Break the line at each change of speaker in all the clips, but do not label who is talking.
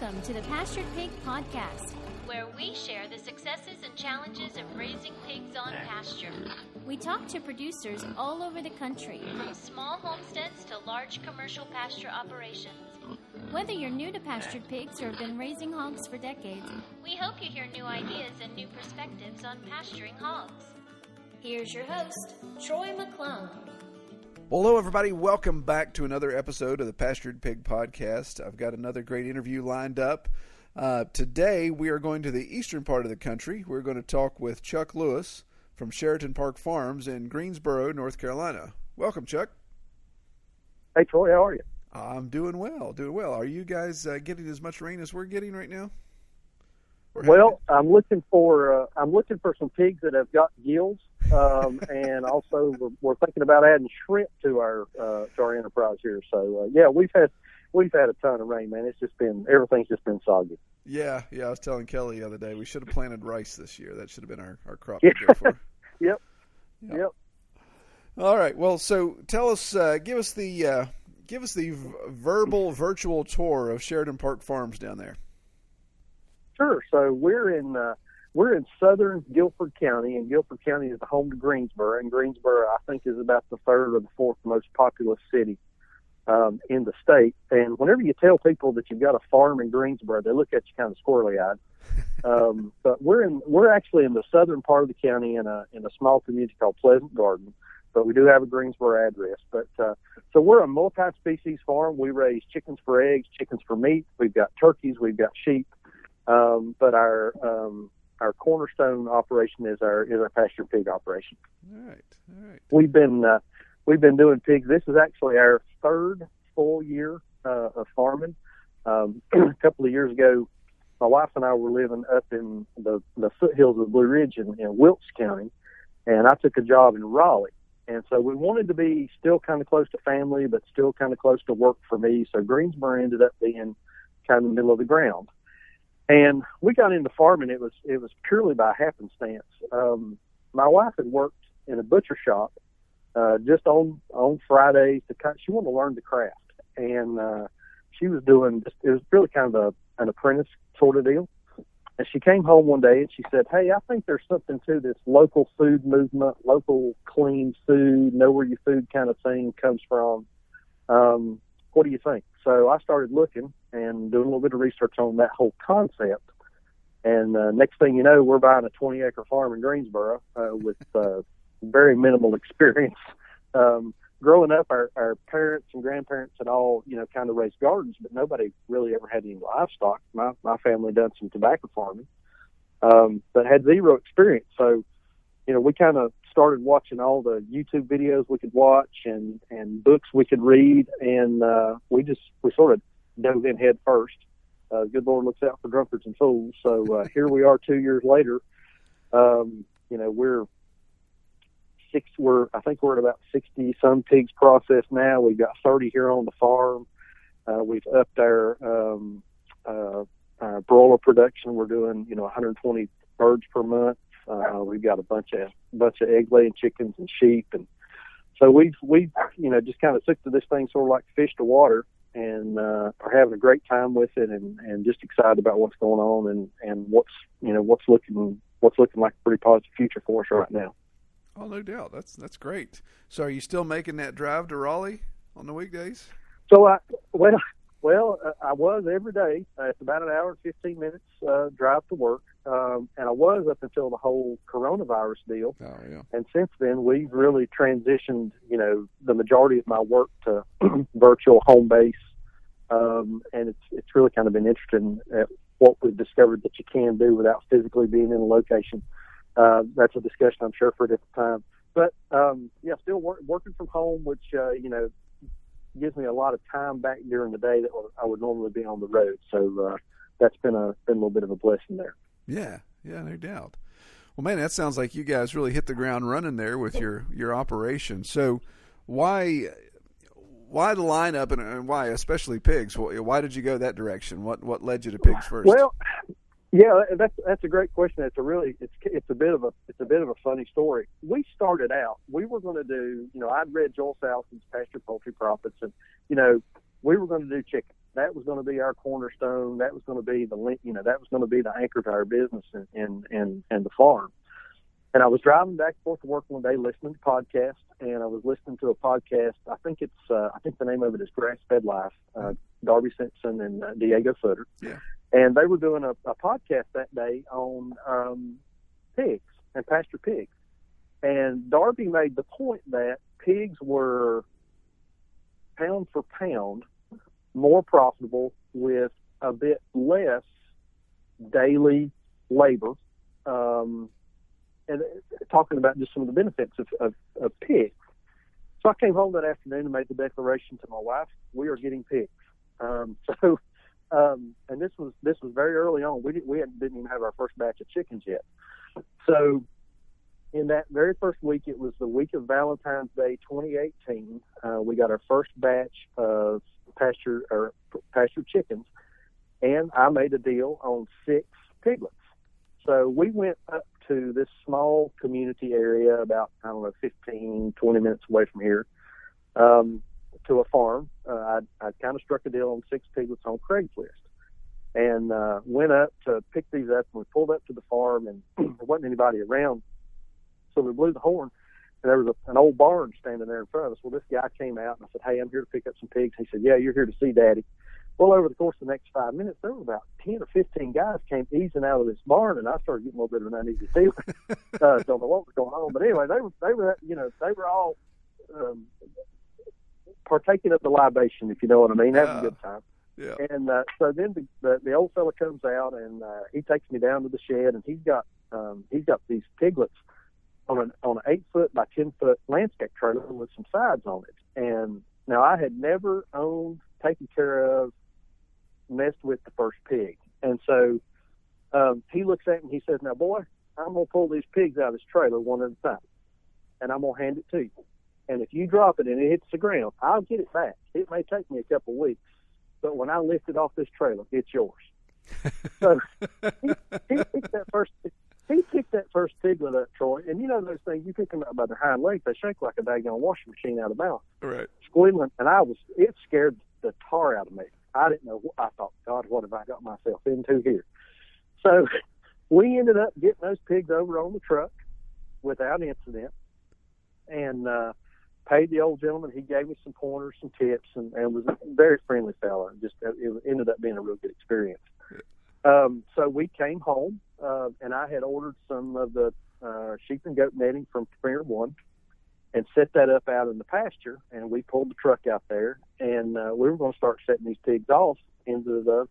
Welcome to the Pastured Pig Podcast, where we share the successes and challenges of raising pigs on pasture. We talk to producers all over the country, from small homesteads to large commercial pasture operations. Whether you're new to pastured pigs or have been raising hogs for decades, we hope you hear new ideas and new perspectives on pasturing hogs. Here's your host, Troy McClung.
Well, hello, everybody. Welcome back to another episode of the Pastured Pig Podcast. I've got another great interview lined up. Today, we are going to the eastern part of the country. We're going to talk with Chuck Lewis from Sheraton Park Farms in Greensboro, North Carolina. Welcome, Chuck.
Hey, Troy. How are you?
I'm doing well. Are you guys getting as much rain as we're getting right now?
Well, I'm looking for some pigs that have got gills, and also we're thinking about adding shrimp to our enterprise here. So yeah, we've had a ton of rain, man. Everything's just been soggy.
Yeah. I was telling Kelly the other day we should have planted rice this year. That should have been our crop to go for.
Yep.
All right. Well, so tell us, give us the virtual tour of Sheraton Park Farms down there.
Sure. So we're in southern Guilford County, and Guilford County is the home to Greensboro. And Greensboro, I think, is about the third or the fourth most populous city in the state. And whenever you tell people that you've got a farm in Greensboro, they look at you kind of squirrely-eyed. But we're actually in the southern part of the county in a small community called Pleasant Garden. But we do have a Greensboro address. But so we're a multi-species farm. We raise chickens for eggs, chickens for meat. We've got turkeys. We've got sheep. But our cornerstone operation is our pasture pig operation.
All right.
We've been doing pigs. This is actually our third full year of farming. A couple of years ago, my wife and I were living up in the foothills of Blue Ridge in Wilkes County, and I took a job in Raleigh. And so we wanted to be still kind of close to family, but still kind of close to work for me. So Greensboro ended up being kind of the middle of the ground. And we got into farming. It was purely by happenstance. My wife had worked in a butcher shop just on Fridays. She wanted to learn the craft, and she was doing. It was really kind of an apprentice sort of deal. And she came home one day and she said, "Hey, I think there's something to this local food movement, local clean food, know where your food kind of thing comes from. What do you think?" So I started looking and doing a little bit of research on that whole concept. And next thing you know, we're buying a 20-acre farm in Greensboro with very minimal experience. Growing up, our parents and grandparents had all, kind of raised gardens, but nobody really ever had any livestock. My family done some tobacco farming, but had zero experience. So, we kind of started watching all the YouTube videos we could watch and books we could read, and we sort of dove in head first. Good Lord looks out for drunkards and fools. So here we are 2 years later. I think we're at about 60 some pigs processed now. We've got 30 here on the farm. We've upped our broiler production. We're doing 120 birds per month. We've got a bunch of egg laying chickens and sheep, and so we've just kind of took to this thing sort of like fish to water, and are having a great time with it, and just excited about what's going on and what's looking like a pretty positive future for us right now.
Oh, no doubt. That's great. So are you still making that drive to Raleigh on the weekdays?
So I was every day. It's about an hour and 15 minutes drive to work. And I was up until the whole coronavirus deal.
Oh, yeah. And
since then, we've really transitioned, the majority of my work to virtual home base. And it's really kind of been interesting at what we've discovered that you can do without physically being in a location. That's a discussion, I'm sure, for a different time. But, still working from home, which, gives me a lot of time back during the day that I would normally be on the road. So that's been a little bit of a blessing there.
Yeah, no doubt. Well, man, that sounds like you guys really hit the ground running there with your operation. So why the lineup and why especially pigs? Why did you go that direction? What led you to pigs first?
Well, yeah, that's a great question. It's a bit of a funny story. We started out, we were going to do, I'd read Joel Salatin's Pasture Poultry Profits, and we were going to do chicken. that was going to be our cornerstone. That was going to be that was going to be the anchor to our business and the farm. And I was driving back and forth to work one day listening to podcasts, and I was listening to a podcast. I think the name of it is Grass Fed Life, Darby Simpson and Diego Footer.
Yeah.
And they were doing a podcast that day on pigs and pasture pigs. And Darby made the point that pigs were pound for pound more profitable with a bit less daily labor, and talking about just some of the benefits of pigs. So I came home that afternoon and made the declaration to my wife, we are getting pigs. And this was very early on. We didn't even have our first batch of chickens yet. So in that very first week, it was the week of Valentine's Day 2018, we got our first batch of pasture chickens, and I made a deal on 6 piglets. So we went up to this small community area about, 15, 20 minutes away from here, to a farm. I kind of struck a deal on 6 piglets on Craigslist, and went up to pick these up, and we pulled up to the farm, and there wasn't anybody around. So we blew the horn, and there was an old barn standing there in front of us. Well, this guy came out, and I said, hey, I'm here to pick up some pigs. He said, yeah, you're here to see Daddy. Well, over the course of the next 5 minutes, there were about 10 or 15 guys came easing out of this barn, and I started getting a little bit of an uneasy feeling. Don't know what was going on, but anyway, they were all partaking of the libation, if you know what I mean, having a good time.
Yeah.
And so then the old fella comes out, and he takes me down to the shed, and he's got these piglets on an 8-foot by 10-foot landscape trailer with some sides on it. And now I had never owned, taken care of, messed with the first pig. And so he looks at me and he says, now, boy, I'm going to pull these pigs out of this trailer one at a time, and I'm going to hand it to you. And if you drop it and it hits the ground, I'll get it back. It may take me a couple of weeks, but when I lift it off this trailer, it's yours. So he picked that first piglet up, Troy, and you know those things, you pick them up by their hind legs, they shake like a daggone washing machine out of balance.
Right.
Squealing, and it scared the tar out of me. I didn't know. I thought, God, what have I got myself into here? So we ended up getting those pigs over on the truck without incident, and paid the old gentleman. He gave me some pointers, some tips, and was a very friendly fellow. Just it ended up being a real good experience. So we came home, and I had ordered some of the sheep and goat netting from Premier One, and set that up out in the pasture. And we pulled the truck out there, and we were going to start setting these pigs off into the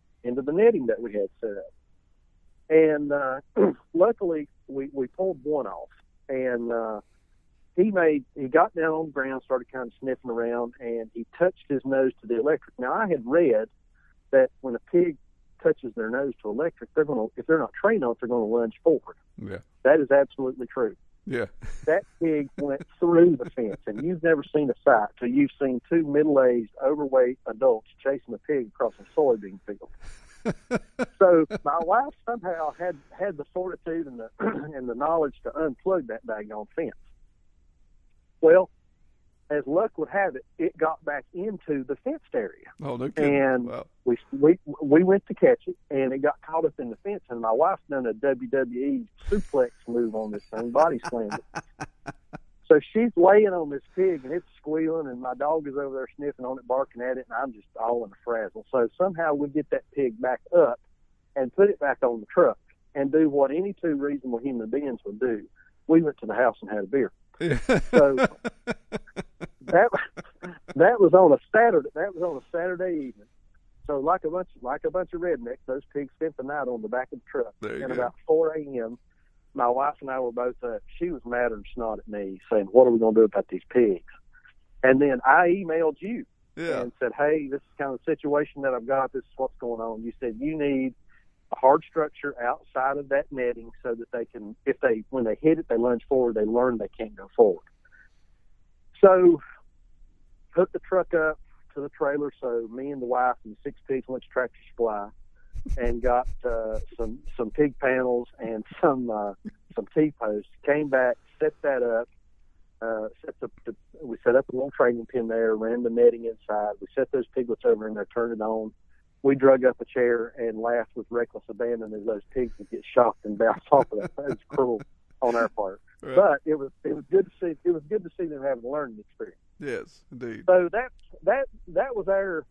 netting that we had set up. And luckily, we pulled one off, and he got down on the ground, started kind of sniffing around, and he touched his nose to the electric. Now, I had read that when a pig touches their nose to electric, if they're not trained on it, they're going to lunge forward.
Yeah.
That is absolutely true.
Yeah.
That pig went through the fence, and you've never seen a sight till you've seen 2 middle-aged, overweight adults chasing a pig across a soybean field. So my wife somehow had the fortitude and the knowledge to unplug that daggone fence. Well, as luck would have it, it got back into the fenced area.
Oh, no kidding.
And
wow.
we went to catch it, and it got caught up in the fence, and my wife's done a WWE suplex move on this thing, body slammed it. So she's laying on this pig, and it's squealing, and my dog is over there sniffing on it, barking at it, and I'm just all in a frazzle. So somehow we get that pig back up and put it back on the truck and do what any 2 reasonable human beings would do. We went to the house and had a beer. So that was on a Saturday. That was on a Saturday evening. So like a bunch of rednecks, those pigs spent the night on the back of the truck. And about 4 a.m., my wife and I were both up. She was madder than snot at me, saying, "What are we going to do about these pigs?" And then I emailed you and said, "Hey, this is kind of the situation that I've got. This is what's going on." You said you need a hard structure outside of that netting so that they can, when they hit it, they lunge forward. They learn they can't go forward. So hooked the truck up to the trailer. So me and the wife and the 6 pigs went to Tractor Supply and got some pig panels and some T-posts. Came back, set that up. We set up a little training pin there, ran the netting inside. We set those piglets over in there, turned it on. we drug up a chair and laughed with reckless abandon as those pigs would get shocked and bounce off of us. That was cruel on our part,
right.
But it was good to see. It was good to see them having a learning experience.
Yes, indeed.
So that was our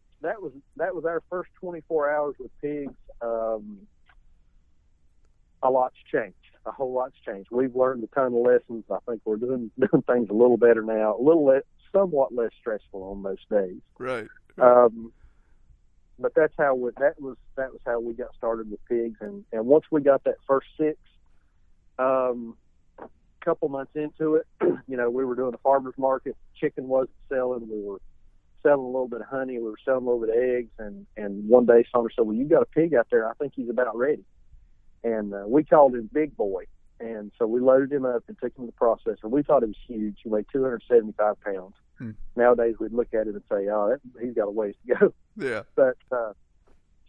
first 24 hours with pigs. A lot's changed. A whole lot's changed. We've learned a ton of lessons. I think we're doing things a little better now. Somewhat less stressful on most days.
Right.
But that was how we got started with pigs, and once we got that first 6, couple months into it, we were doing a farmer's market. Chicken wasn't selling. We were selling a little bit of honey. We were selling a little bit of eggs, and one day Sandra said, "Well, you got a pig out there. I think he's about ready." And we called him Big Boy, and so we loaded him up and took him to the processor. We thought he was huge. He weighed 275 pounds. Nowadays, we'd look at it and say, "Oh, he's got a ways to go."
Yeah.
But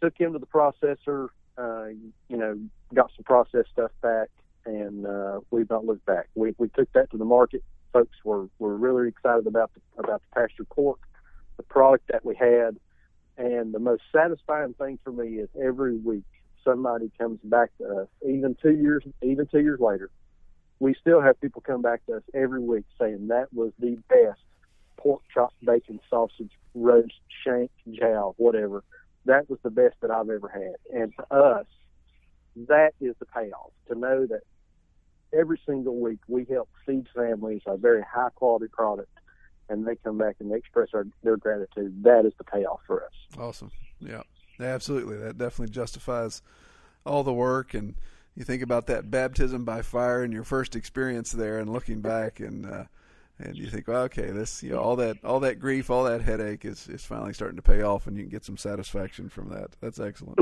took him to the processor, got some processed stuff back, and we've not looked back. We took that to the market. Folks were really excited about the pastured pork, the product that we had, and the most satisfying thing for me is every week somebody comes back to us, even 2 years later. We still have people come back to us every week saying that was the best pork chop, bacon, sausage, roast, shank, jowl, whatever. That was the best that I've ever had. And to us, that is the payoff, to know that every single week we help feed families a very high-quality product, and they come back and they express their gratitude. That is the payoff for us.
Awesome. Yeah, absolutely. That definitely justifies all the work. And you think about that baptism by fire and your first experience there, and looking back, and you think, well, okay, this, all that grief, all that headache is finally starting to pay off, and you can get some satisfaction from that. That's excellent.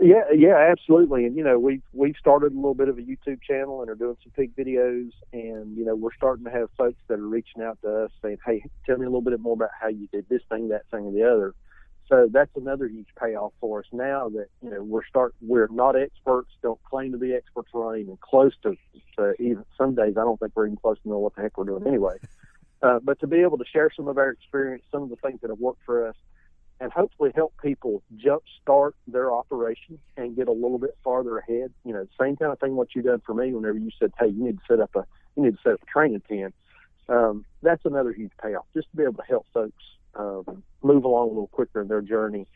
Yeah, absolutely. And we've started a little bit of a YouTube channel and are doing some pig videos, and we're starting to have folks that are reaching out to us saying, "Hey, tell me a little bit more about how you did this thing, that thing, and the other." So that's another huge payoff for us now that we're not experts, don't claim to be experts, we're not even close to even some days. I don't think we're even close to know what the heck we're doing anyway. But to be able to share some of our experience, some of the things that have worked for us, and hopefully help people jumpstart their operation and get a little bit farther ahead. Same kind of thing what you done for me whenever you said, "Hey, you need to set up a training tent." That's another huge payoff, just to be able to help folks move along a little quicker in their journey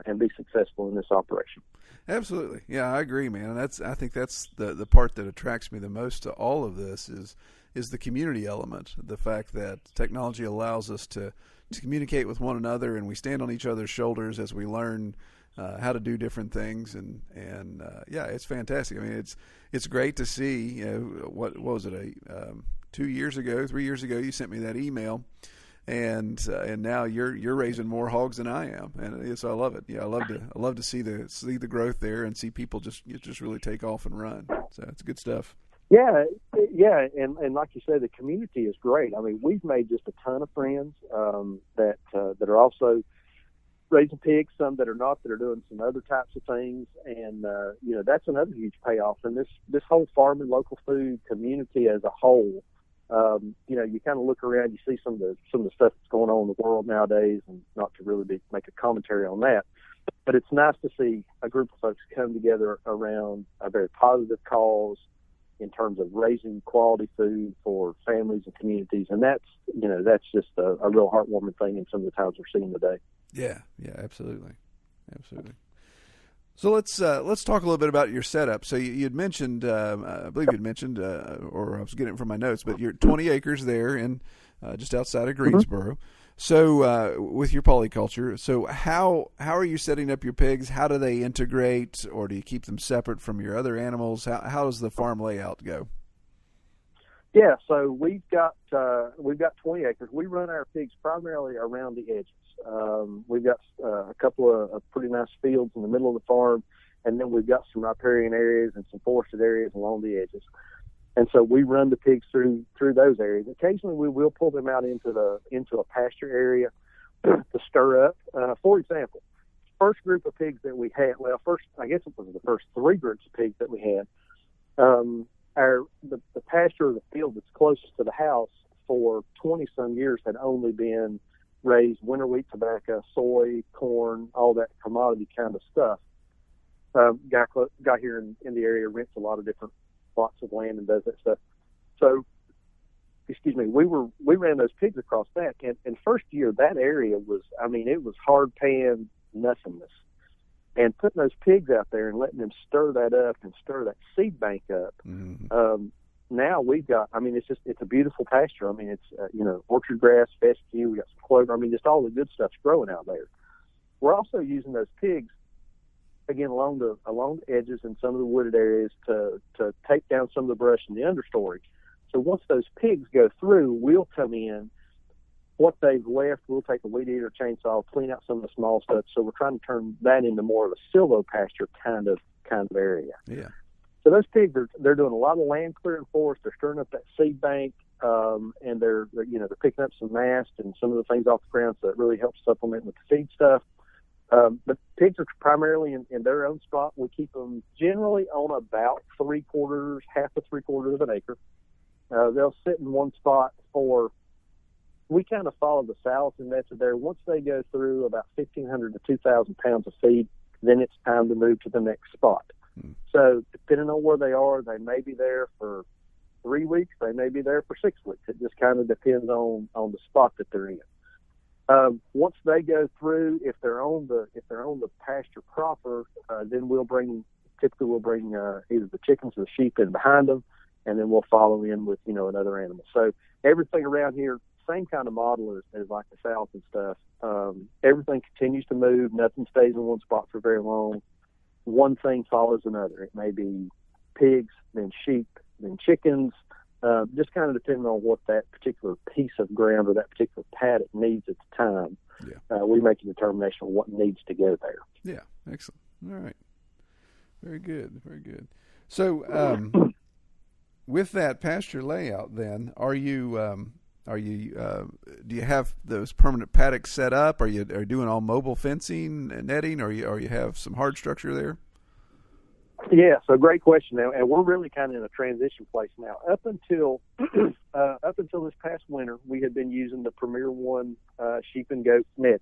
and be successful in this operation.
Absolutely. Yeah, I agree, man. And I think that's the part that attracts me the most to all of this is the community element, the fact that technology allows us to communicate with one another, and we stand on each other's shoulders as we learn how to do different things, and it's fantastic. I mean, it's great to see. What was it? 3 years ago, you sent me that email, and now you're raising more hogs than I am, and so I love it. Yeah, I love to see the growth there and see people just really take off and run. So it's good stuff.
Yeah, and like you say, the community is great. I mean, we've made just a ton of friends that are also raising pigs, some that are not, that are doing some other types of things, and that's another huge payoff. And this whole farming, local food community as a whole, you kind of look around, you see some of the stuff that's going on in the world nowadays, and not to really make a commentary on that, but it's nice to see a group of folks come together around a very positive cause in terms of raising quality food for families and communities. And that's just a real heartwarming thing in some of the times we're seeing today.
Yeah, absolutely. So let's talk a little bit about your setup. So you'd mentioned, I believe you'd mentioned, or I was getting it from my notes, but you're 20 acres there in just outside of Greensboro. Mm-hmm. So with your polyculture, so how are you setting up your pigs? How do they integrate, or do you keep them separate from your other animals? How does the farm layout go?
Yeah, so we've got 20 acres. We run our pigs primarily around the edges. We've got a couple of pretty nice fields in the middle of the farm, and then we've got some riparian areas and some forested areas along the edges. And so we run the pigs through those areas. Occasionally, we will pull them out into a pasture area to stir up. For example, first group of pigs that we had, I guess it was the first 3 groups of pigs that we had. The pasture or the field that's closest to the house for 20 some years had only been raise winter wheat, tobacco, soy, corn, all that commodity kind of stuff. Guy here in the area rents a lot of different plots of land and does that stuff. So, we ran those pigs across that, and first year that area was, it was hard pan nothingness. And putting those pigs out there and letting them stir that up and stir that seed bank up. Mm-hmm. Now we've got, it's a beautiful pasture. It's, orchard grass, fescue, we got some clover. Just all the good stuff's growing out there. We're also using those pigs, again, along the edges and some of the wooded areas to take down some of the brush in the understory. So once those pigs go through, we'll come in. What they've left, we'll take a weed eater chainsaw, clean out some of the small stuff. So we're trying to turn that into more of a silvopasture kind of area.
Yeah.
So those pigs they're doing a lot of land clearing for us. They're stirring up that seed bank, and they're picking up some mast and some of the things off the ground, so it really helps supplement with the feed stuff. But pigs are primarily in their own spot. We keep them generally on about half to 3/4 of an acre. They'll sit in one spot we kind of follow the Salatin method there. Once they go through about 1,500 to 2,000 pounds of feed, then it's time to move to the next spot. So depending on where they are, they may be there for 3 weeks, they may be there for 6 weeks. It just kind of depends on the spot that they're in. Once they go through, if they're on the pasture proper, then we'll bring either the chickens or the sheep in behind them, and then we'll follow in with another animal. So everything around here, same kind of model as like the South and stuff. Everything continues to move. Nothing stays in one spot for very long. One thing follows another. It may be pigs, then sheep, then chickens, just kind of depending on what that particular piece of ground or that particular paddock needs at the time. Yeah. We make a determination on what needs to go there.
Yeah, excellent. All right. Very good, very good. So with that pasture layout then, do you have those permanent paddocks set up? Are you doing all mobile fencing and netting, or you have some hard structure there?
Yeah, so great question now, and we're really kind of in a transition place now. Up until this past winter, we had been using the Premier One sheep and goat net.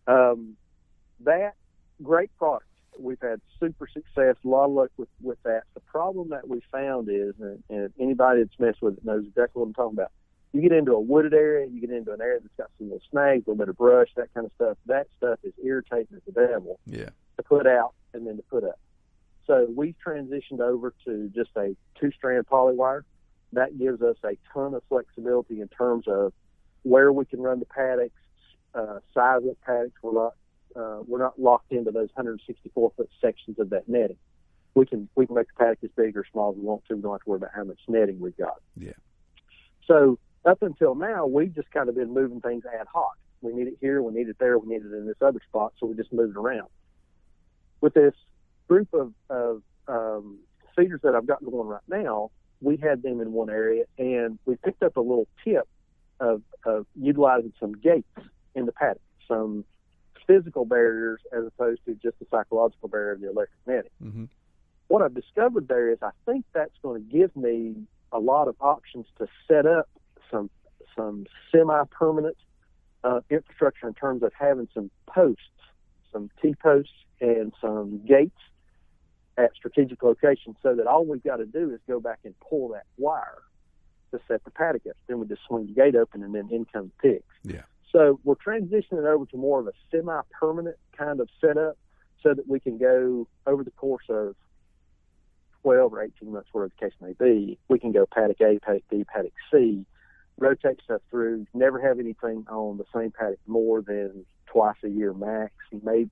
That great product. We've had super success, a lot of luck with that. The problem that we found is, and anybody that's messed with it knows exactly what I'm talking about. You get into a wooded area, you get into an area that's got some little snags, a little bit of brush, that kind of stuff. That stuff is irritating as the devil to put out and then to put up. So we've transitioned over to just a 2-strand polywire. That gives us a ton of flexibility in terms of where we can run the paddocks, size of the paddocks. We're not locked into those 164-foot sections of that netting. We can make the paddock as big or small as we want to. We don't have to worry about how much netting we've got.
Yeah.
So up until now, we've just kind of been moving things ad hoc. We need it here, we need it there, we need it in this other spot, so we just move it around. With this group of feeders that I've got going right now, we had them in one area, and we picked up a little tip of utilizing some gates in the paddock, some physical barriers as opposed to just the psychological barrier of the electric netting. Mm-hmm. What I've discovered there is I think that's going to give me a lot of options to set up some semi-permanent infrastructure in terms of having some posts, some T-posts and some gates at strategic locations, so that all we've got to do is go back and pull that wire to set the paddock up. Then we just swing the gate open and then in come the pigs.
Yeah.
So we're transitioning over to more of a semi-permanent kind of setup so that we can go over the course of 12 or 18 months, whatever the case may be. We can go paddock A, paddock B, paddock C, rotate stuff through, never have anything on the same paddock more than twice a year max, maybe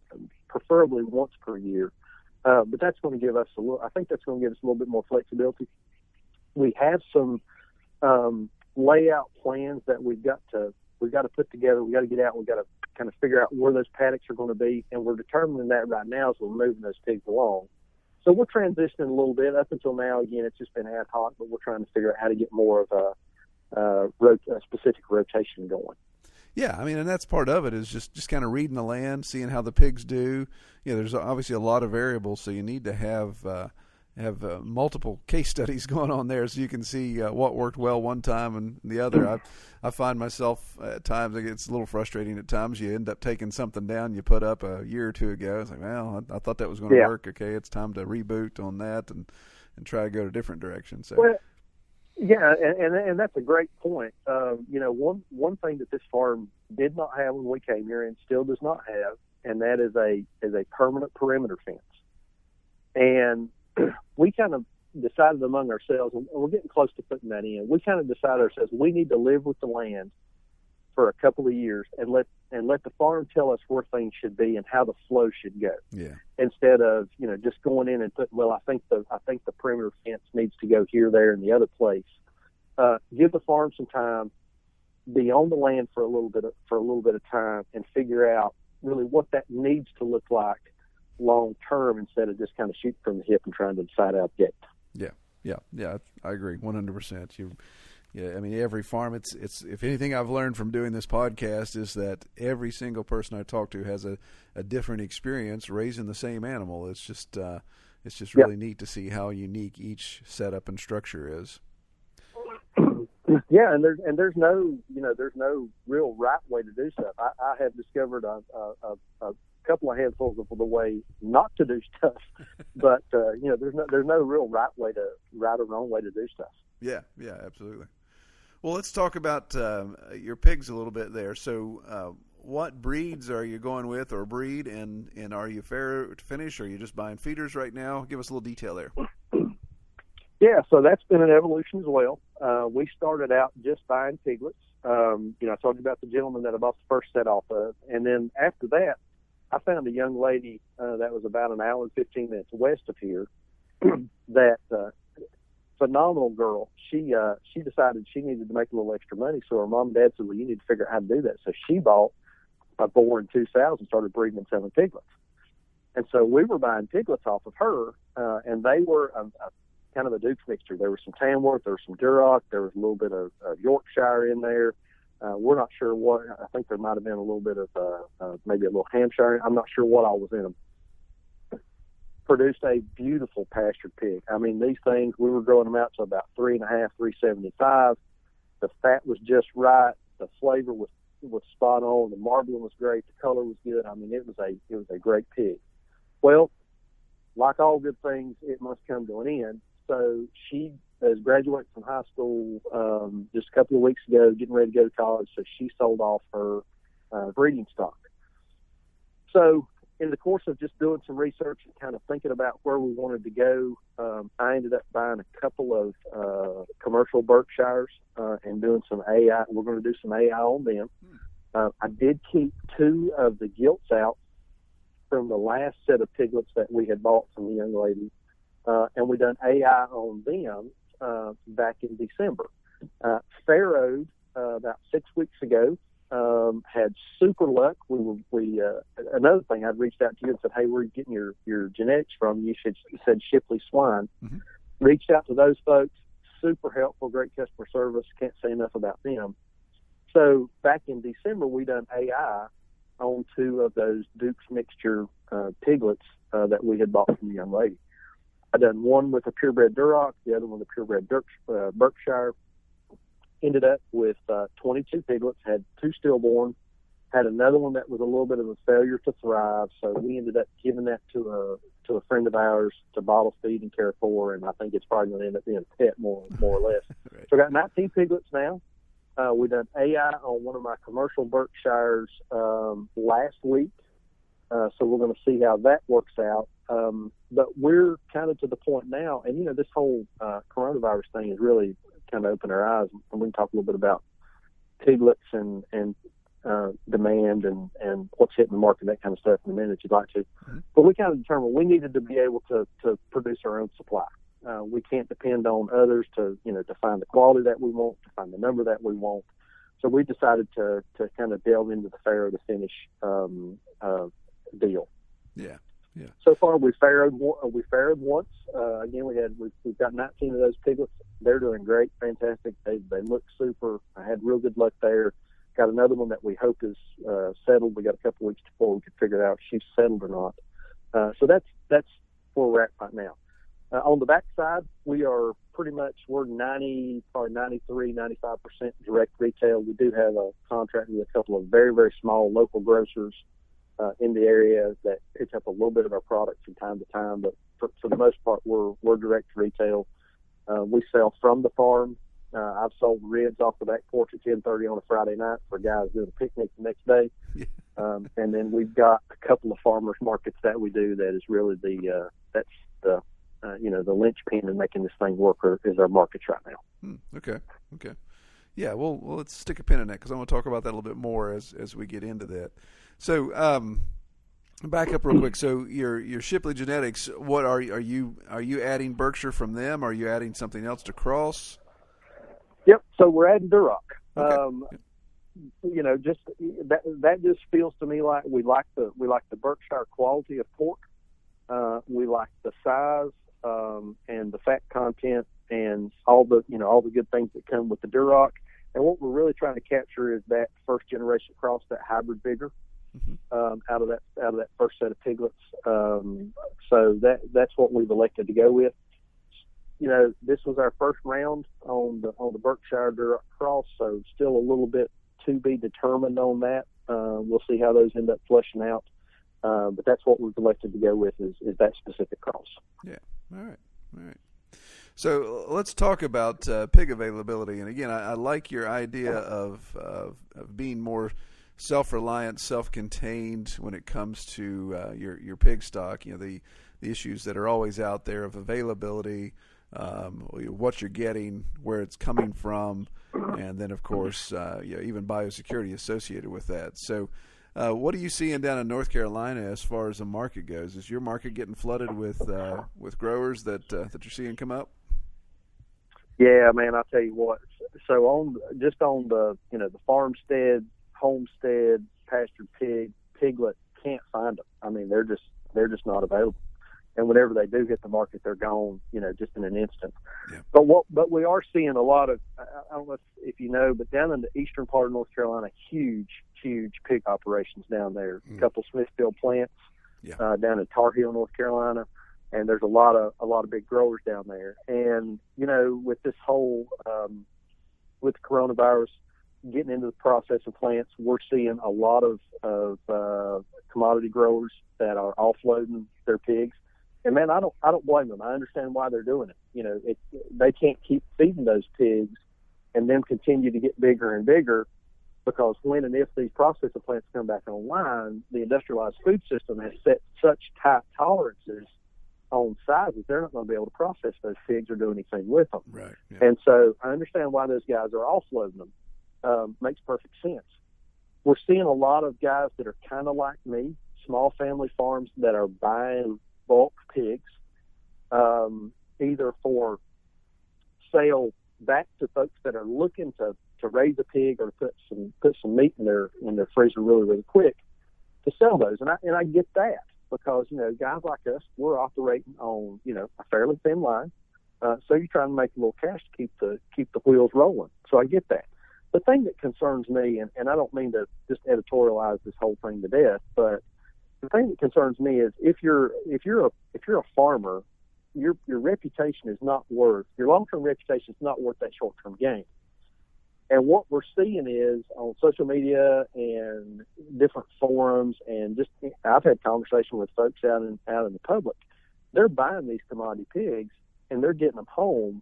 preferably once per year. But that's going to give us I think that's going to give us a little bit more flexibility. We have some layout plans that we've got to put together. We got to get out. We got to kind of figure out where those paddocks are going to be, and we're determining that right now as we're moving those pigs along. So we're transitioning a little bit. Up until now, again, it's just been ad hoc, but we're trying to figure out how to get more of a specific rotation going.
Yeah, I mean, and that's part of it is just kind of reading the land, seeing how the pigs do. You know, there's obviously a lot of variables, so you need to have have multiple case studies going on there, so you can see what worked well one time and the other. I find myself at times, it's a little frustrating at times. You end up taking something down you put up a year or two ago. It's like, well, I thought that was going to work. Okay, it's time to reboot on that and try to go a different direction. So.
Well, yeah, and that's a great point. One thing that this farm did not have when we came here and still does not have, and that is a permanent perimeter fence. And we kind of decided among ourselves, and we're getting close to putting that in. We kind of decided ourselves we need to live with the land for a couple of years and let the farm tell us where things should be and how the flow should go.
Yeah.
Instead of just going in and putting, well, I think the perimeter fence needs to go here, there, and the other place. Give the farm some time, be on the land for a little bit of time, and figure out really what that needs to look like long term instead of just kind of shooting from the hip and trying to decide out the gate.
Yeah. I agree 100%. Yeah, I mean, every farm, it's if anything I've learned from doing this podcast is that every single person I talk to has a different experience raising the same animal. It's just really neat to see how unique each setup and structure is.
Yeah, and there's no real right way to do stuff. I have discovered a couple of handfuls of the way not to do stuff, but there's no real right or wrong way to do stuff.
Yeah, absolutely. Well, let's talk about your pigs a little bit there. So, what breeds are you going with, or breed, and are you fair to finish, or are you just buying feeders right now? Give us a little detail there.
Yeah, so that's been an evolution as well. We started out just buying piglets. I told you about the gentleman that I bought the first set off of, and then after that, I found a young lady that was about an hour and 15 minutes west of here. That phenomenal girl. She decided she needed to make a little extra money, so her mom and dad said, "Well, you need to figure out how to do that." So she bought a boar and 2 sows and started breeding and selling piglets. And so we were buying piglets off of her, and they were kind of a Duke's mixture. There was some Tamworth, there was some Duroc, there was a little bit of Yorkshire in there. We're not sure what. I think there might have been a little bit of maybe a little Hampshire. I'm not sure what all was in them. Produced a beautiful pastured pig. I mean, these things, we were growing them out to about 3.5, 375. The fat was just right. The flavor was spot on. The marbling was great. The color was good. I mean, it was a great pig. Well, like all good things, it must come to an end. So she is graduating from high school just a couple of weeks ago, getting ready to go to college. So she sold off her breeding stock. So in the course of just doing some research and kind of thinking about where we wanted to go, I ended up buying a couple of commercial Berkshires and doing some AI. We're going to do some AI on them. I did keep 2 of the gilts out from the last set of piglets that we had bought from the young lady, and we done AI on them back in December. Farrowed about 6 weeks ago. Had super luck. We another thing, I'd reached out to you and said, "Hey, where are you getting your genetics from?" You said Shipley Swine. Mm-hmm. Reached out to those folks. Super helpful, great customer service. Can't say enough about them. So back in December, we done AI on 2 of those Duke's mixture piglets that we had bought from the young lady. I done one with a purebred Duroc, the other one with a purebred Berkshire. Ended up with 22 piglets, had 2 stillborn, had another one that was a little bit of a failure to thrive, so we ended up giving that to a friend of ours to bottle feed and care for, and I think it's probably going to end up being a pet more or less. Right. So I got 19 piglets now. We done AI on one of my commercial Berkshires last week, so we're going to see how that works out. But we're kind of to the point now, and this whole coronavirus thing has really kind of open our eyes, and we can talk a little bit about piglets and demand and what's hitting the market, that kind of stuff in a minute if you'd like to. Mm-hmm. But we kind of determined we needed to be able to produce our own supply. We can't depend on others to find the quality that we want, to find the number that we want. So we decided to kind of delve into the farrow to finish deal.
Yeah. Yeah.
So far, we farrowed once. Again, we've got 19 of those piglets. They're doing great, fantastic. They look super. I had real good luck there. Got another one that we hope is settled. We got a couple weeks before we could figure out if she's settled or not. So that's where we're at right now. On the backside, we are pretty much, we're 93, 95% direct retail. We do have a contract with a couple of very, very small local grocers in the area that pick up a little bit of our product from time to time, but for the most part, we're direct retail. We sell from the farm. I've sold ribs off the back porch at 10:30 on a Friday night for guys doing a picnic the next day. And then we've got a couple of farmers markets that we do that is really the linchpin in making this thing work is our markets right now.
Okay. Yeah, well, let's stick a pin in that because I want to talk about that a little bit more as we get into that. So, back up real quick. So, your Shipley Genetics, what are you adding Berkshire from them? Are you adding something else to cross?
Yep. So we're adding Duroc.
Okay.
Just that just feels to me like we like the Berkshire quality of pork. We like the size and the fat content and all the good things that come with the Duroc. And what we're really trying to capture is that first generation cross, that hybrid vigor, out of that first set of piglets. So that's what we've elected to go with. This was our first round on the Berkshire Duroc cross, so still a little bit to be determined on that. We'll see how those end up flushing out. But that's what we've elected to go with is that specific cross.
Yeah. All right. So let's talk about pig availability. And again, I like your idea of being more self-reliant, self-contained when it comes to your pig stock. The issues that are always out there of availability, what you're getting, where it's coming from, and then of course even biosecurity associated with that. So what are you seeing down in North Carolina as far as the market goes? Is your market getting flooded with growers that you're seeing come up?
Yeah, man, I'll tell you what. So on the farmstead, homestead, pastured piglet, can't find them. I mean, they're just not available. And whenever they do hit the market, they're gone, just in an instant. Yeah. But we are seeing a lot of, I don't know if you know, but down in the eastern part of North Carolina, huge pig operations down there. A couple Smithfield plants down in Tar Heel, North Carolina, and there's a lot of big growers down there. And with this whole with the coronavirus getting into the processing plants, we're seeing a lot of commodity growers that are offloading their pigs. And man, I don't blame them. I understand why they're doing it. They can't keep feeding those pigs and them continue to get bigger and bigger, because when and if these processing plants come back online, the industrialized food system has set such tight tolerances on sizes, they're not going to be able to process those pigs or do anything with them.
Right. Yeah.
And so I understand why those guys are offloading them. Makes perfect sense. We're seeing a lot of guys that are kind of like me, small family farms that are buying bulk pigs, either for sale back to folks that are looking to raise a pig or put some meat in their freezer really, really quick to sell those. And I get that, because guys like us, we're operating on a fairly thin line, so you're trying to make a little cash to keep the wheels rolling. So I get that. The thing that concerns me, and I don't mean to just editorialize this whole thing to death, but the thing that concerns me is if you're a farmer, your reputation is not worth, your long-term reputation is not worth that short-term gain. And what we're seeing is on social media and different forums, and just I've had conversation with folks out in the public. They're buying these commodity pigs and they're getting them home,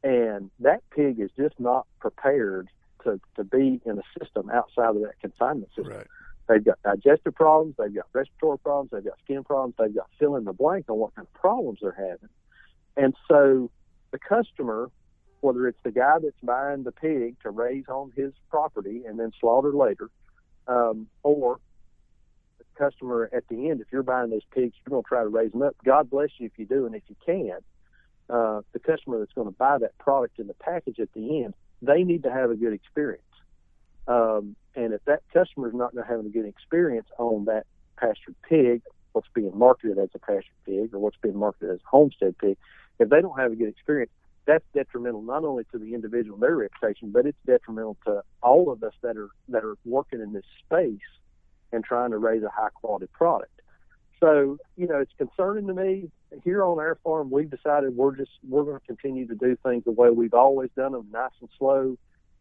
and that pig is just not prepared to be in a system outside of that confinement system.
Right.
They've got digestive problems, they've got respiratory problems, they've got skin problems, they've got fill in the blank on what kind of problems they're having. And so the customer, whether it's the guy that's buying the pig to raise on his property and then slaughter later, or the customer at the end, if you're buying those pigs, you're going to try to raise them up. God bless you if you do, and if you can, the customer that's going to buy that product in the package at the end, they need to have a good experience. And if that customer is not going to have a good experience on that pastured pig, what's being marketed as a pastured pig or what's being marketed as a homestead pig, if they don't have a good experience, that's detrimental not only to the individual and their reputation, but it's detrimental to all of us that are working in this space and trying to raise a high quality product. So, it's concerning to me. here on our farm, we've decided we're going to continue to do things the way we've always done them, nice and slow.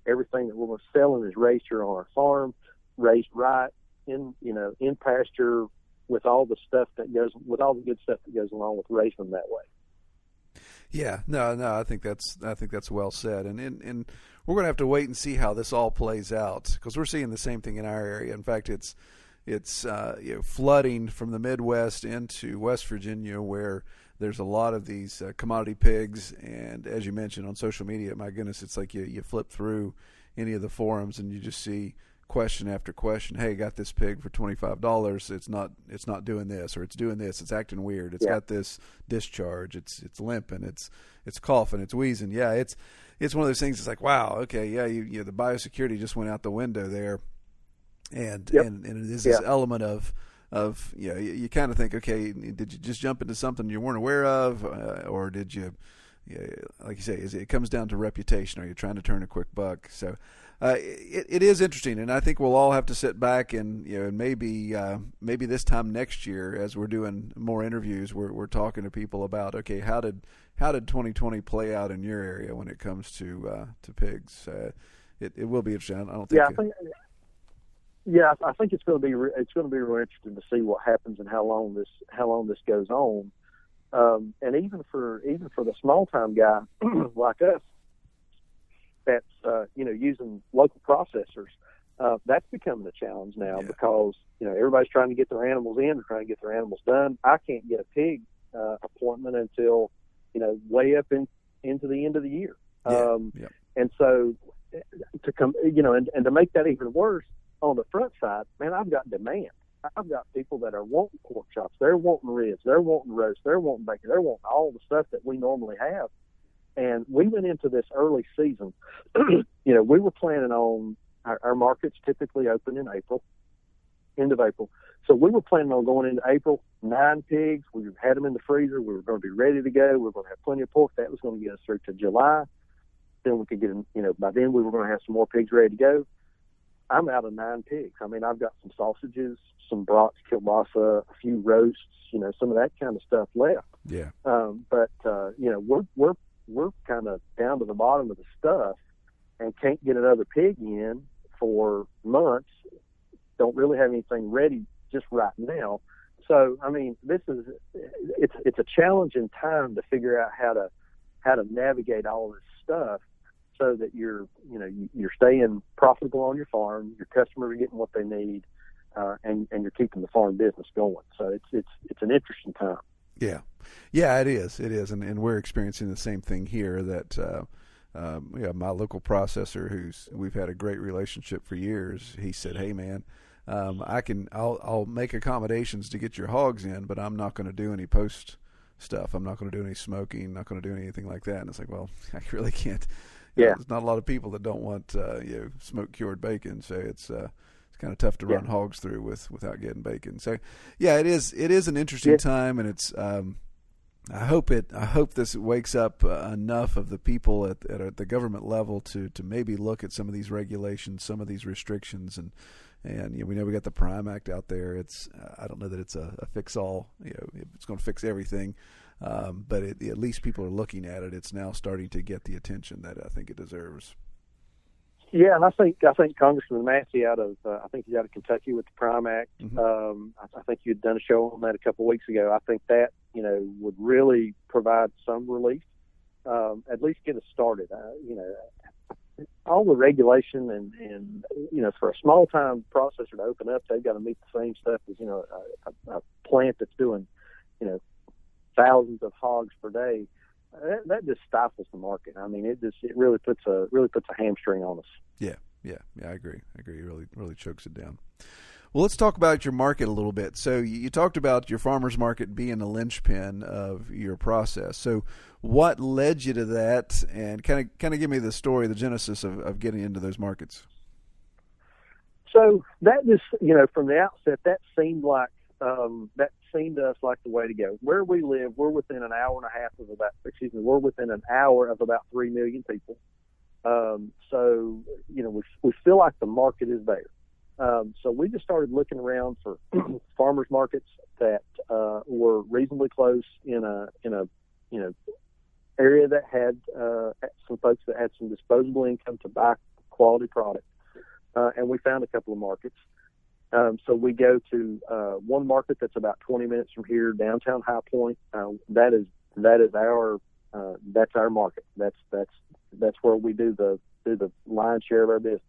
Everything that we're selling is raised here on our farm, raised right in pasture with all the good stuff that goes along with raising them that way.
Yeah, no, I think that's well said, and we're going to have to wait and see how this all plays out, because we're seeing the same thing in our area. In fact, it's flooding from the Midwest into West Virginia, where there's a lot of these commodity pigs, and as you mentioned on social media, my goodness, it's like you flip through any of the forums and you just see question after question. Hey, got this pig for $25. It's not doing this, or it's doing this. It's acting weird. It's got this discharge. It's limping. It's coughing. It's wheezing. Yeah, it's one of those things. It's like, wow, okay, yeah, the biosecurity just went out the window there, and it is this element of you kind of think, okay, did you just jump into something you weren't aware of, or did you? Like you say, it comes down to reputation. Are you trying to turn a quick buck? So. It is interesting, and I think we'll all have to sit back and maybe this time next year, as we're doing more interviews, we're talking to people about, okay, how did 2020 play out in your area when it comes to pigs? It will be interesting. I don't think.
I think it's going to be real interesting to see what happens and how long this goes on, and even for the small time guy like us, that's using local processors, that's becoming a challenge now because everybody's trying to get their animals in, they're trying to get their animals done. I can't get a pig appointment until way up into the end of the year, and so to come and to make that even worse, on the front side, man, I've got demand. I've got people that are wanting pork chops, they're wanting ribs, they're wanting roast, they're wanting bacon, they're wanting all the stuff that we normally have. And we went into this early season, we were planning on our markets typically open in April, end of April. So we were planning on going into April, 9 pigs. We had them in the freezer. We were going to be ready to go. We were going to have plenty of pork. That was going to get us through to July. Then we could get them, by then we were going to have some more pigs ready to go. I'm out of 9 pigs. I mean, I've got some sausages, some brats, kielbasa, a few roasts, some of that kind of stuff left.
Yeah.
But we're kind of down to the bottom of the stuff and can't get another pig in for months. Don't really have anything ready just right now. So, I mean, it's a challenging time to figure out how to navigate all this stuff so that you're staying profitable on your farm, your customers are getting what they need, and you're keeping the farm business going. So it's an interesting time.
Yeah, it is, and we're experiencing the same thing here. That my local processor, we've had a great relationship for years. He said, "Hey, man, I'll make accommodations to get your hogs in, but I'm not going to do any post stuff. I'm not going to do any smoking. Not going to do anything like that." And it's like, well, I really can't. There's not a lot of people that don't want smoke cured bacon, so it's kind of tough to run hogs through without getting bacon. So, it is an interesting time, and it's. I hope this wakes up enough of the people at the government level to maybe look at some of these regulations, some of these restrictions, and we know we got the Prime Act out there. It's I don't know that it's a fix all. It's going to fix everything, but at least people are looking at it. It's now starting to get the attention that I think it deserves.
Yeah, and I think Congressman Massey he's out of Kentucky with the Prime Act.
Mm-hmm.
I think you'd done a show on that a couple of weeks ago. I think that would really provide some relief, at least get us started. All the regulation and for a small time processor to open up, they've got to meet the same stuff as a plant that's doing thousands of hogs per day. That just stifles the market. I mean, it really puts a hamstring on us.
Yeah, I agree. It really chokes it down. Well, let's talk about your market a little bit. So you talked about your farmers market being a linchpin of your process. So what led you to that, and kind of give me the story, the genesis of getting into those markets?
So that just, from the outset, that seemed to us like the way to go. Where we live, we're within an hour of about 3 million people. So, we feel like the market is there. So we just started looking around for farmers markets that were reasonably close in a area that had some folks that had some disposable income to buy quality product, and we found a couple of markets. So we go to one market that's about 20 minutes from here, downtown High Point. That is our market. That's where we do the lion's share of our business.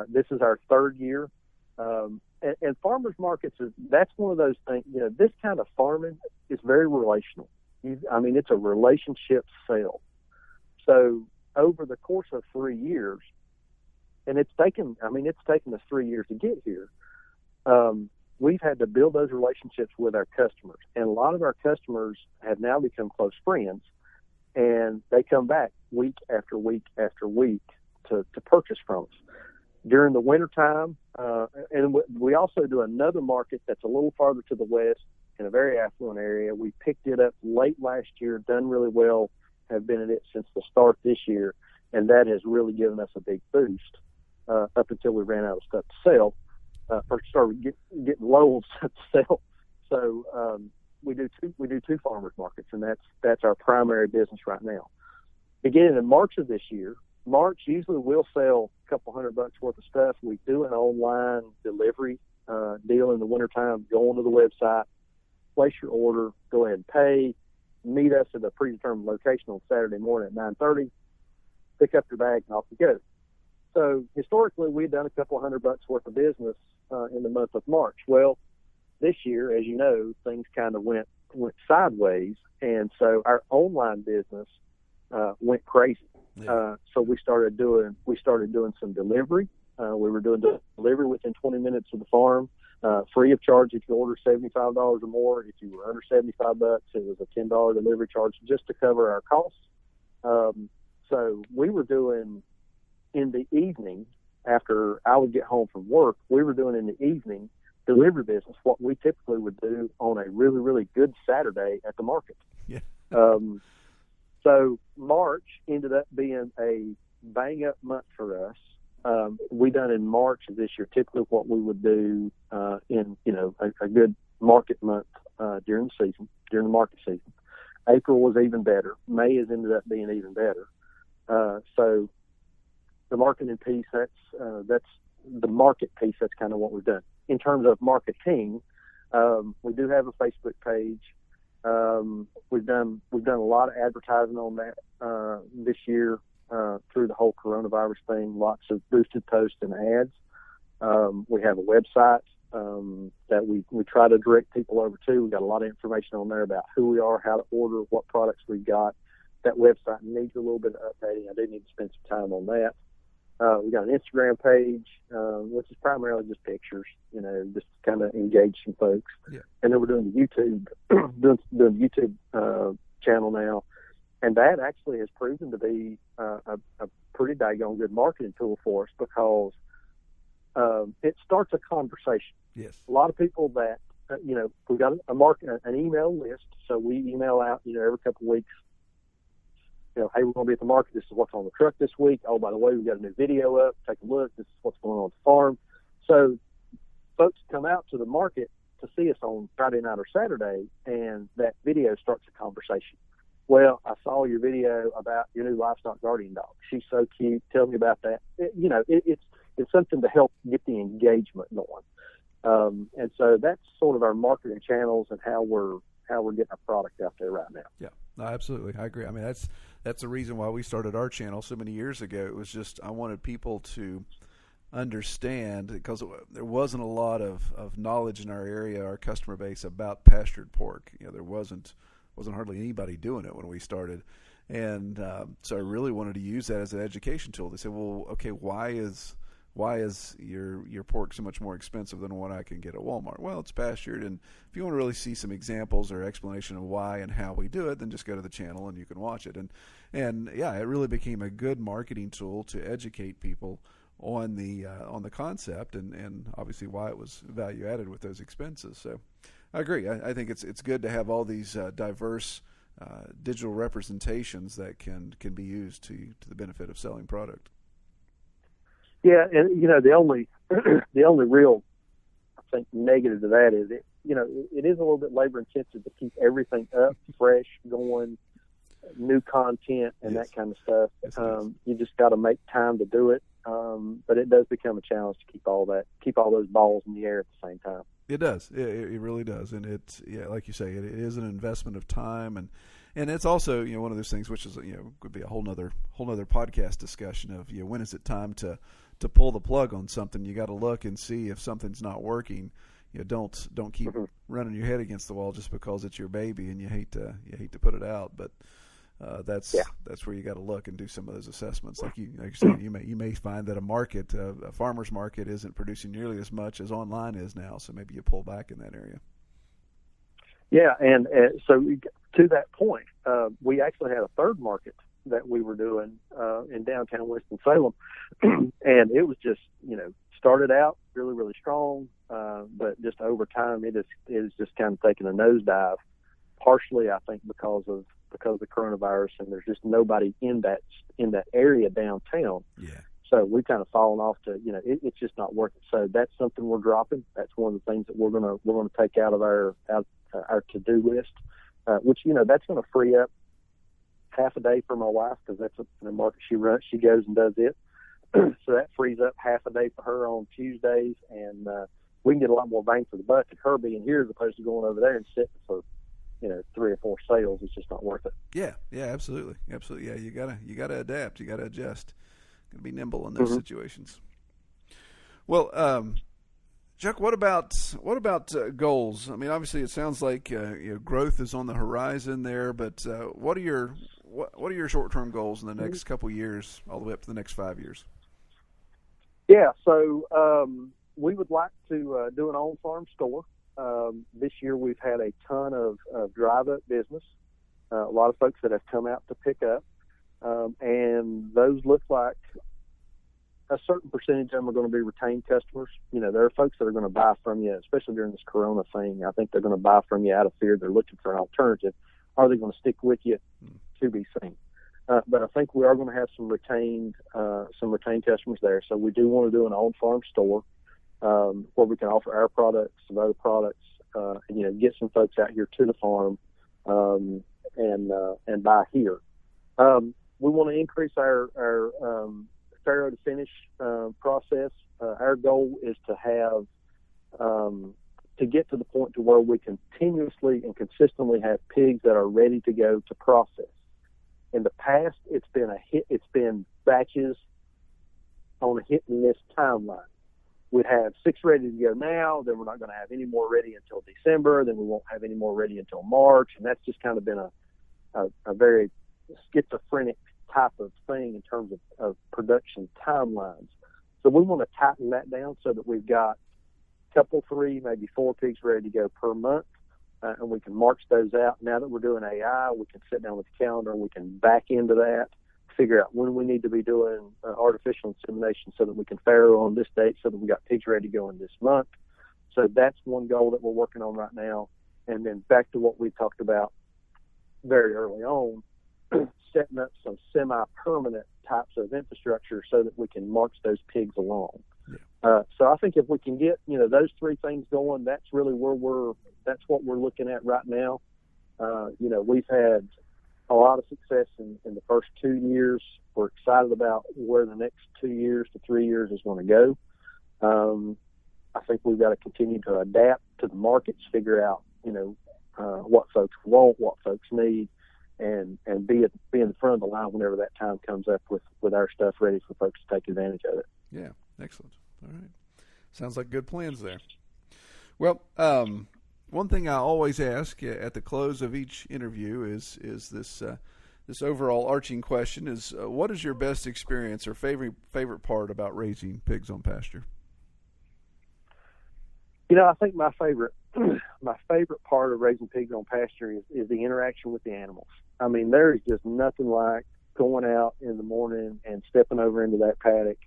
This is our third year, and farmers markets that's one of those things. This kind of farming is very relational. It's a relationship sale. So over the course of 3 years, and it's taken us 3 years to get here. We've had to build those relationships with our customers, and a lot of our customers have now become close friends, and they come back week after week after week to purchase from us. During the wintertime, and we also do another market that's a little farther to the west in a very affluent area. We picked it up late last year, done really well, have been in it since the start this year, and that has really given us a big boost up until we ran out of stuff to sell, or started getting low on stuff to sell. So we do two farmers markets, and that's our primary business right now. Beginning in March of this year, usually we'll sell a couple $100 worth of stuff. We do an online delivery deal in the wintertime. Go onto the website, place your order, go ahead and pay, meet us at a predetermined location on Saturday morning at 9:30, pick up your bag, and off you go. So historically, we've done a couple $100 worth of business in the month of March. Well, this year, as you know, things kind of went sideways, and so our online business went crazy. Yeah. So we started doing some delivery. We were doing delivery within 20 minutes of the farm, free of charge if you order $75 or more. If you were under $75, it was a $10 delivery charge just to cover our costs. So we were doing in the evening after I would get home from work. We were doing in the evening delivery business, what we typically would do on a really, really good Saturday at the market. Yeah. So March ended up being a bang-up month for us. We done in March of this year typically what we would do in a good market month during the market season. April was even better. May has ended up being even better. So the marketing piece, that's the market piece. That's kind of what we've done. In terms of marketing, we do have a Facebook page. We've done a lot of advertising on that this year through the whole coronavirus thing. Lots of boosted posts and ads. We have a website that we try to direct people over to. We've got a lot of information on there about who we are, how to order, what products we've got. That website needs a little bit of updating. I do need to spend some time on that. We got an Instagram page, which is primarily just pictures, just to kind of engage some folks. Yeah. And then we're doing the YouTube, doing the YouTube channel now, and that actually has proven to be a pretty daggone good marketing tool for us because it starts a conversation. Yes. A lot of people that we've got an email list, so we email out every couple of weeks. Hey, we're going to be at the market. This is what's on the truck this week. Oh, by the way, we've got a new video up. Take a look. This is what's going on at the farm. So folks come out to the market to see us on Friday night or Saturday, and that video starts a conversation. Well, I saw your video about your new livestock guardian dog. She's so cute. Tell me about that. It's something to help get the engagement going. And so that's sort of our marketing channels and how we're getting our product out there right now.
Yeah, no, absolutely. I agree. I mean, that's the reason why we started our channel so many years ago. It was just I wanted people to understand, because there wasn't a lot of knowledge in our area, our customer base, about pastured pork. There wasn't hardly anybody doing it when we started. And so I really wanted to use that as an education tool. They said, well, okay, why is your pork so much more expensive than what I can get at Walmart? Well, it's pastured, and if you want to really see some examples or explanation of why and how we do it, then just go to the channel and you can watch it. And yeah, it really became a good marketing tool to educate people on the concept and obviously why it was value added with those expenses. So I agree. I think it's good to have all these diverse digital representations that can be used to the benefit of selling product.
Yeah, and the only real, I think, negative to that is it is a little bit labor intensive to keep everything up, fresh, going, new content and that kind of stuff. You just got to make time to do it. But it does become a challenge to keep all those balls in the air at the same time.
It does. It really does. And it's, like you say, it is an investment of time, and it's also, one of those things which is, could be a whole nother podcast discussion of, when is it time to pull the plug on something? You got to look and see if something's not working. Don't keep running your head against the wall just because it's your baby and you hate to put it out. But that's where you got to look and do some of those assessments. Like you said, you may find that a farmer's market isn't producing nearly as much as online is now. So maybe you pull back in that area.
Yeah, and so to that point, we actually had a third market that we were doing in downtown Winston-Salem, and it was just started out really, really strong, but just over time it is just kind of taking a nosedive. Partially, I think because of the coronavirus, and there's just nobody in that area downtown. Yeah. So we've kind of fallen off to it's just not working. So that's something we're dropping. That's one of the things that we're gonna take out of our to-do list, which that's going to free up half a day for my wife, because that's the market she runs. She goes and does it. So that frees up half a day for her on Tuesdays, and we can get a lot more bang for the buck at her being here as opposed to going over there and sitting for 3 or 4 sales. It's just not worth it.
Yeah, absolutely. Yeah, you gotta adapt. You gotta adjust. Gotta be nimble in those situations. Well, Chuck, what about goals? I mean, obviously, it sounds like growth is on the horizon there. But what are your short-term goals in the next couple of years, all the way up to the next 5 years?
Yeah, so we would like to do an on-farm store. This year, we've had a ton of drive-up business. A lot of folks that have come out to pick up, and those look like a certain percentage of them are going to be retained customers. There are folks that are going to buy from you, especially during this Corona thing. I think they're going to buy from you out of fear. They're looking for an alternative. Are they going to stick with you? To be seen. But I think we are going to have some retained customers there. So we do want to do an on-farm store where we can offer our products, some other products, and get some folks out here to the farm and buy here. We want to increase our farrow to finish process. Our goal is to have to get to the point to where we continuously and consistently have pigs that are ready to go to process. In the past, it's been batches on a hit and miss timeline. We'd have 6 ready to go now, then we're not going to have any more ready until December, then we won't have any more ready until March, and that's just kind of been a very schizophrenic type of thing in terms of production timelines. So we want to tighten that down so that we've got a couple, 3, maybe 4 pigs ready to go per month, and we can march those out. Now that we're doing AI, we can sit down with the calendar and we can back into that, figure out when we need to be doing artificial insemination so that we can farrow on this date so that we got pigs ready to go in this month. So that's one goal that we're working on right now. And then back to what we talked about very early on, setting up some semi-permanent types of infrastructure so that we can march those pigs along. Yeah. So I think if we can get, those 3 things going, that's really that's what we're looking at right now. We've had a lot of success in the first 2 years. We're excited about where the next 2 years to 3 years is going to go. I think we've got to continue to adapt to the markets, figure out, what folks want, what folks need, and be in the front of the line whenever that time comes up with our stuff ready for folks to take advantage of it.
Yeah, excellent. All right. Sounds like good plans there. Well, one thing I always ask at the close of each interview is this overall arching question is, what is your best experience or favorite part about raising pigs on pasture?
I think my favorite part of raising pigs on pasture is the interaction with the animals. I mean, there is just nothing like going out in the morning and stepping over into that paddock,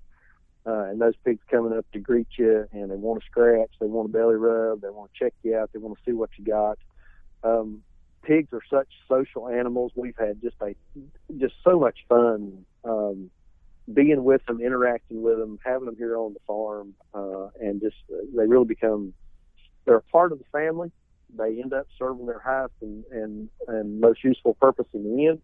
and those pigs coming up to greet you, and they want to scratch, they want a belly rub, they want to check you out, they want to see what you got. Pigs are such social animals. We've had just so much fun being with them, interacting with them, having them here on the farm, and just they really become they're a part of the family. They end up serving their highest and most useful purpose in the end.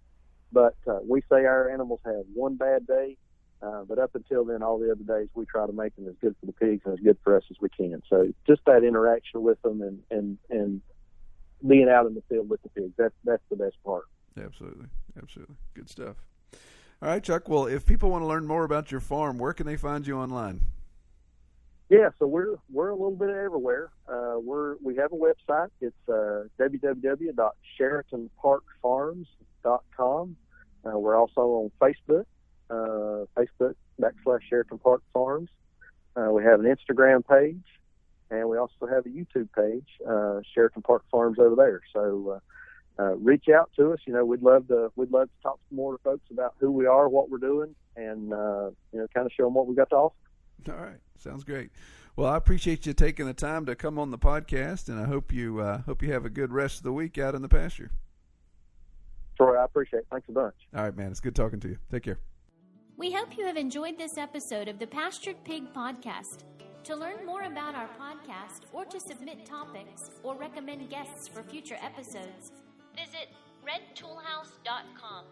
But we say our animals have one bad day, but up until then, all the other days we try to make them as good for the pigs and as good for us as we can. So just that interaction with them and being out in the field with the pigs, that's the best part.
Absolutely. Good stuff. All right, Chuck. Well, if people want to learn more about your farm, where can they find you online?
Yeah, so we're a little bit everywhere. We have a website. It's www.sheratonparkfarms.com. We're also on Facebook, Facebook.com/Sheraton Park Farms. We have an Instagram page, and we also have a YouTube page, Sheraton Park Farms over there. So reach out to us. We'd love to talk more to folks about who we are, what we're doing, and kind of show them what we got to offer.
All right, sounds great. Well, I appreciate you taking the time to come on the podcast, and I hope you have a good rest of the week out in the pasture.
Troy, I appreciate it. Thanks a bunch.
All right, man. It's good talking to you. Take care.
We hope you have enjoyed this episode of the Pastured Pig Podcast. To learn more about our podcast or to submit topics or recommend guests for future episodes, visit redtoolhouse.com.